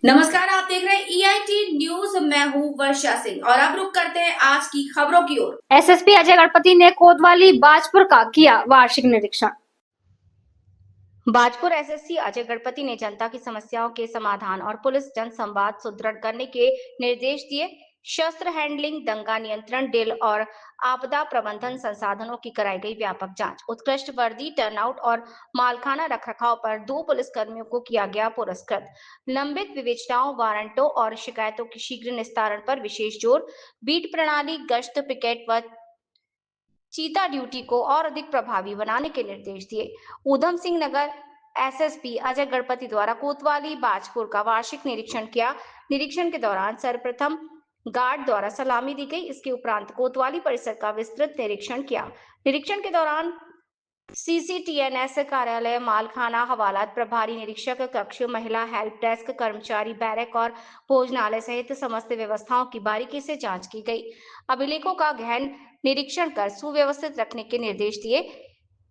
नमस्कार, आप देख रहे हैं EIT न्यूज। मैं हूं वर्षा सिंह और अब रुक करते हैं आज की खबरों की ओर। एसएसपी अजय गणपति ने कोतवाली बाजपुर का किया वार्षिक निरीक्षण। बाजपुर एसएसपी अजय गणपति ने जनता की समस्याओं के समाधान और पुलिस जन संवाद सुदृढ़ करने के निर्देश दिए। शस्त्र हैंडलिंग, दंगा नियंत्रण, ड्रिल और आपदा प्रबंधन संसाधनों की कराई गई व्यापक जांच, उत्कृष्ट वर्दी, टर्नआउट और मालखाना रखरखाव पर 2 पुलिसकर्मियों को किया गया पुरस्कृत। लंबित विवेचनाओं, वारंटों और शिकायतों के शीघ्र निस्तारण पर विशेष जोर। बीट प्रणाली, गश्त, पिकेट व चीता ड्यूटी को और अधिक प्रभावी बनाने के निर्देश दिए। ऊधम सिंह नगर एसएसपी अजय गणपति द्वारा कोतवाली बाजपुर का वार्षिक निरीक्षण किया। निरीक्षण के दौरान सर्वप्रथम गार्ड द्वारा सलामी दी गई। इसके उपरांत कोतवाली परिसर का विस्तृत निरीक्षण किया। निरीक्षण के दौरान सीसीटीएनएस कार्यालय, मालखाना, हवालात प्रभारी निरीक्षक कक्ष, महिला हेल्प डेस्क, कर्मचारी बैरक और भोजनालय सहित समस्त व्यवस्थाओं की बारीकी से जांच की गई। अभिलेखों का गहन निरीक्षण कर सुव्यवस्थित रखने के निर्देश दिए।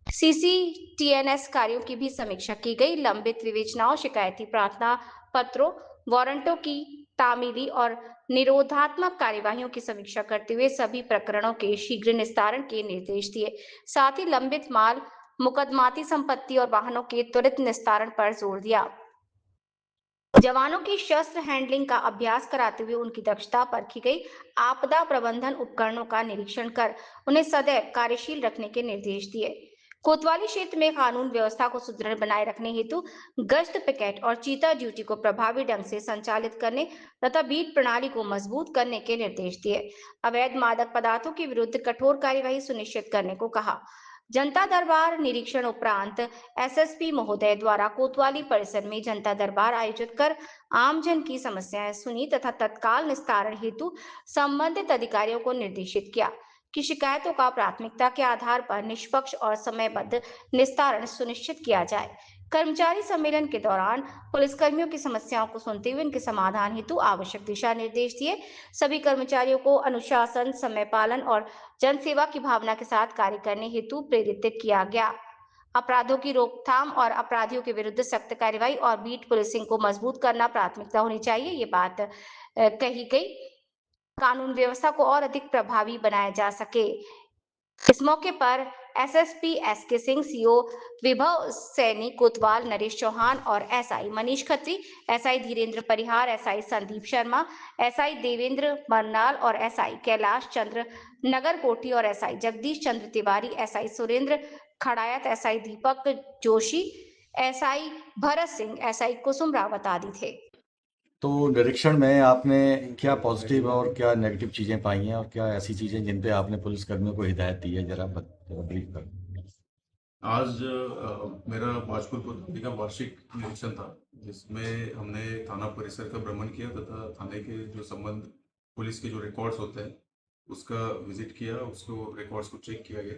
सीसीटीएनएस कार्यों की भी समीक्षा की गई। लंबित विवेचनाओं, शिकायती प्रार्थना पत्रों, वारंटों की तामीली और निरोधात्मक कार्यवाहियों की समीक्षा करते हुए सभी प्रकरणों के शीघ्र निस्तारण के निर्देश दिए। साथ ही लंबित माल, मुकदमाती संपत्ति और वाहनों के त्वरित निस्तारण पर जोर दिया। जवानों की शस्त्र हैंडलिंग का अभ्यास कराते हुए उनकी दक्षता परखी गई। आपदा प्रबंधन उपकरणों का निरीक्षण कर उन्हें सदैव कार्यशील रखने के निर्देश दिए। कोतवाली क्षेत्र में कानून व्यवस्था को सुदृढ़ बनाए रखने हेतु गश्त, पिकेट और चीता ड्यूटी को प्रभावी ढंग से संचालित करने तथा बीट प्रणाली को मजबूत करने के निर्देश दिए। अवैध मादक पदार्थों के विरुद्ध कठोर कार्यवाही सुनिश्चित करने को कहा। जनता दरबार निरीक्षण उपरांत एसएसपी महोदय द्वारा कोतवाली परिसर में जनता दरबार आयोजित कर आमजन की समस्याएं सुनी तथा तत्काल निस्तारण हेतु संबंधित अधिकारियों को निर्देशित किया कि शिकायतों का प्राथमिकता के आधार पर निष्पक्ष और समयबद्ध निस्तारण सुनिश्चित किया जाए। कर्मचारी सम्मेलन के दौरान पुलिसकर्मियों की समस्याओं को सुनते हुए उनके समाधान हेतु आवश्यक दिशा निर्देश दिए। सभी कर्मचारियों को अनुशासन, समय पालन और जनसेवा की भावना के साथ कार्य करने हेतु प्रेरित किया गया। अपराधों की रोकथाम और अपराधियों के विरुद्ध सख्त कार्यवाही और बीट पुलिसिंग को मजबूत करना प्राथमिकता होनी चाहिए, ये बात कही गई। कानून व्यवस्था को और अधिक प्रभावी बनाया जा सके। इस मौके पर एसएसपी एसके सिंह, सीओ विभव सैनी कोतवाल, नरेश चौहान और एसआई मनीष खत्री, एसआई धीरेन्द्र परिहार, एसआई संदीप शर्मा, एसआई देवेंद्र मरनाल और एसआई कैलाश चंद्र नगर कोठी और SI Jagdish Chandra Tiwari, SI Surendra Khadayat, SI Deepak Joshi, SI Bharat Singh, SI कुसुम रावत आदि थे। तो निरीक्षण में आपने क्या पॉजिटिव और क्या नेगेटिव चीज़ें पाई हैं और क्या ऐसी चीज़ें जिन पे आपने पुलिसकर्मियों को हिदायत दी है, जरा ब्रीफ कर। आज मेरा बाजपुर कोतवाली का वार्षिक निरीक्षण था, जिसमें हमने थाना परिसर का भ्रमण किया तथा थाने के जो संबंध पुलिस के जो रिकॉर्ड्स होते हैं उसका विजिट किया, उसको रिकॉर्ड्स को चेक किया गया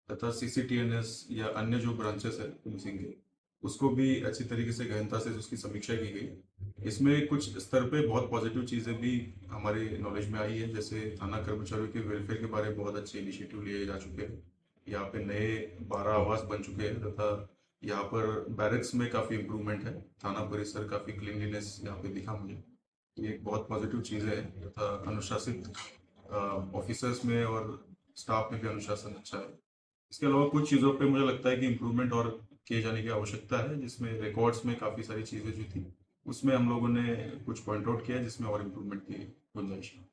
तथा सीसीटीएनएस या अन्य जो ब्रांचेस है पुलिसिंग के उसको भी अच्छी तरीके से गहनता से उसकी समीक्षा की गई। इसमें कुछ स्तर पे बहुत पॉजिटिव चीज़ें भी हमारे नॉलेज में आई है, जैसे थाना कर्मचारियों के वेलफेयर के बारे में बहुत अच्छे इनिशिएटिव लिए जा चुके हैं। यहाँ पे नए 12 आवास बन चुके हैं तथा यहाँ पर बैरक्स में काफ़ी इम्प्रूवमेंट है। थाना परिसर काफ़ी क्लीनलीनेस यहाँ पे दिखा मुझे, ये एक बहुत पॉजिटिव चीज़ है तथा अनुशासित ऑफिसर्स में और स्टाफ में भी अनुशासन अच्छा है। इसके अलावा कुछ चीज़ों पे मुझे लगता है कि इम्प्रूवमेंट और किए जाने की आवश्यकता है, जिसमें रिकॉर्ड्स में काफ़ी सारी चीज़ें जो थी उसमें हम लोगों ने कुछ पॉइंट आउट किया जिसमें और इम्प्रूवमेंट की गुंजाइश है।